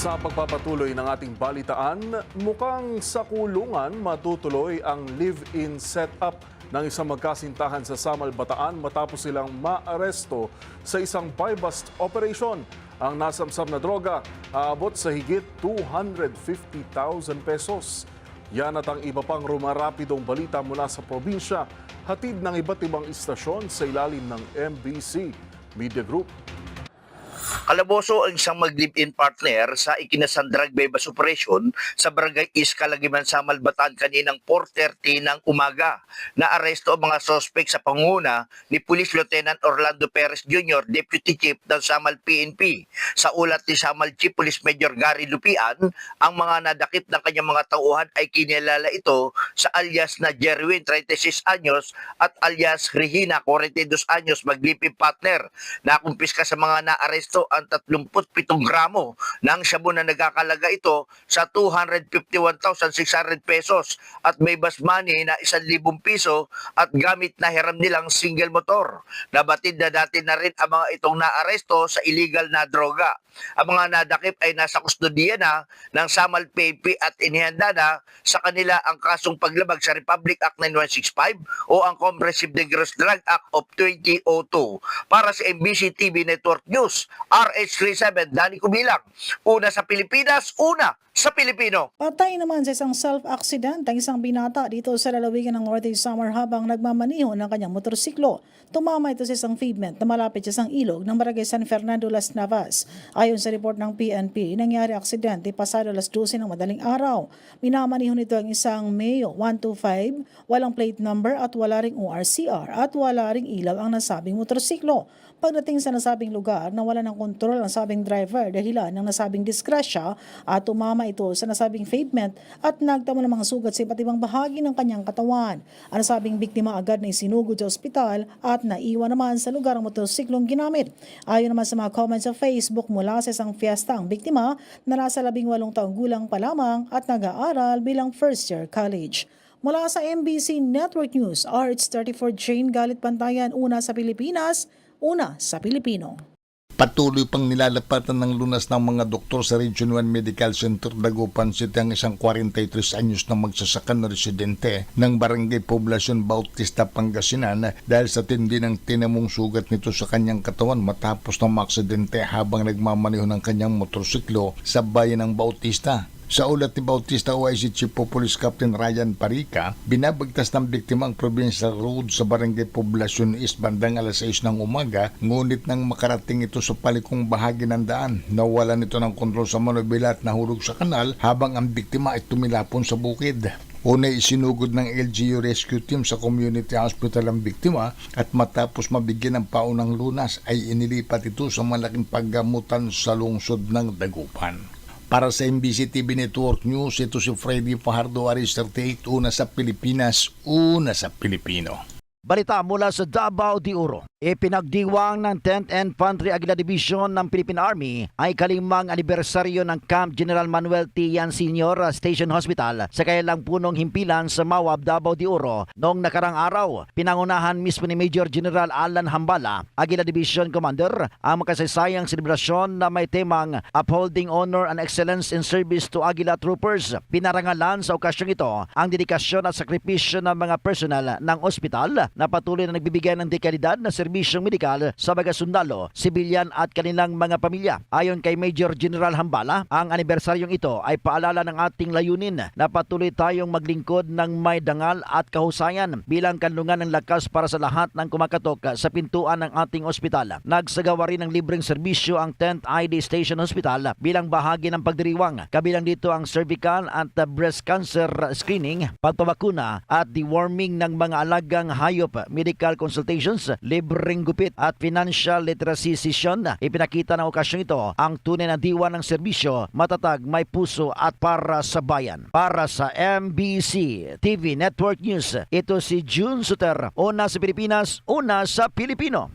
Sa pagpapatuloy ng ating balitaan, mukhang sa kulungan matutuloy ang live-in setup ng isang magkasintahan sa Samal, Bataan matapos silang maaresto sa isang buy-bust operation. Ang nasamsam na droga aabot sa higit 250,000 pesos. Yan at ang iba pang rumarapidong balita mula sa probinsya, hatid ng iba't ibang istasyon sa ilalim ng MBC Media Group. Kalaboso ang isang mag-live-in partner sa ikinasang drug buy-bust operation sa Barangay East Calagiman, Samal, Bataan kaninang 4:30 ng umaga. Naaresto ang mga sospek sa pangunguna ni Police Lieutenant Orlando Perez Jr., Deputy Chief ng Samal PNP. Sa ulat ni Samal Chief Police Major Gary Lupian, ang mga nadakip ng kanyang mga tauhan ay kinilala ito sa alias na Jerwin, 36 anyos, at alias Regina, 42 anyos, mag-live-in partner. Nakumpiska sa mga naaresto ang 37 gramo ng shabu na nagkakalaga ito sa 251,600 pesos at may bus money na 1,000 piso at gamit na hiram nilang single motor. Nabatid na dati na rin ang mga itong naaresto sa illegal na droga. Ang mga nadakip ay nasa kustodiya na ng Samal PNP at inihanda na sa kanila ang kasong paglabag sa Republic Act 9165 o ang Comprehensive Dangerous Drug Act of 2002. Para sa MBC TV Network News, RH37, Danny Kubilang. Una sa Pilipinas, una sa Pilipino. Patay naman sa isang self-accident ang isang binata dito sa lalawigan ng Northeast Samar habang nagmamaniho ng kanyang motorsiklo. Tumama ito sa isang pavement na malapit sa isang ilog ng Barangay San Fernando, Las Navas. Ayon sa report ng PNP, nangyari aksidente pasado alas 12 ng madaling araw. Minamaniho nito ang isang Mayo 125, walang plate number at wala ring ORCR at wala ring ilaw ang nasabing motorsiklo. Pagdating sa nasabing lugar, nawala ng kontrol ang sabing driver dahilan ng nasabing disgrasya at tumama ito sa nasabing pavement at nagtamo ng mga sugat sa iba't ibang bahagi ng kanyang katawan. Ang nasabing biktima agad na isinugod sa ospital at naiwan naman sa lugar ang motorsiklong ginamit. Ayon naman sa mga comments sa Facebook mula sa isang fiesta ang biktima na nasa 18 taong gulang pa lamang at nag-aaral bilang first year college. Mula sa MBC Network News, RH34 Jane Galit Pantayan, una sa Pilipinas, una sa Pilipino. Patuloy pang nilalapatan ng lunas ng mga doktor sa Region 1 Medical Center Dagupan City ang isang 43 anyos na magsasaka na residente ng Barangay Poblacion Bautista, Pangasinan dahil sa tindi ng tinamong sugat nito sa kanyang katawan matapos ng maaksidente habang nagmamaneho ng kanyang motorsiklo sa bayan ng Bautista. Sa ulat ni Bautista OIC Chief of Police Captain Ryan Parica, binabagtas ng biktima ang Provincial Road sa Barangay Poblacion East bandang alas 6 ng umaga, ngunit nang makarating ito sa palikong bahagi ng daan, nawalan ito ng kontrol sa manubela at nahulog sa kanal habang ang biktima ay tumilapon sa bukid. Una isinugod ng LGU Rescue Team sa Community Hospital ang biktima at matapos mabigyan ng paunang lunas ay inilipat ito sa malaking paggamutan sa lungsod ng Dagupan. Para sa MBC TV Network News, ito si Freddy Fajardo, RH38, una sa Pilipinas, una sa Pilipino. Balita mula sa Davao de Oro. Ipinagdiwang ng 10th Infantry Aguila Division ng Philippine Army ay kalimang anibersaryo ng Camp General Manuel T. Yan Sr. Station Hospital sa kailang punong himpilan sa Mawab, Davao de Oro noong nakarang araw. Pinangunahan mismo ni Major General Alan Hambala, Aguila Division Commander, ang makasaysayang selebrasyon na may temang Upholding Honor and Excellence in Service to Aguila Troopers. Pinarangalan sa okasyong ito ang dedikasyon at sakripisyo ng mga personal ng ospital na patuloy na nagbibigay ng dekalidad na serbisyong medikal sa mga sundalo, sibilyan at kanilang mga pamilya. Ayon kay Major General Hambala, ang anibersaryong ito ay paalala ng ating layunin na patuloy tayong maglingkod ng may dangal at kahusayan bilang kanlungan ng lakas para sa lahat ng kumakatok sa pintuan ng ating ospital. Nagsagawa rin ng libreng serbisyo ang 10th ID Station Hospital bilang bahagi ng pagdiriwang. Kabilang dito ang cervical at breast cancer screening, pagpabakuna at deworming ng mga alagang hayop, medical consultations, libreng gupit at financial literacy session. Ipinakita ng okasyong ito ang tunay na diwa ng serbisyo, matatag, may puso at para sa bayan. Para sa MBC TV Network News, ito si June Suter, una sa Pilipinas, una sa Pilipino.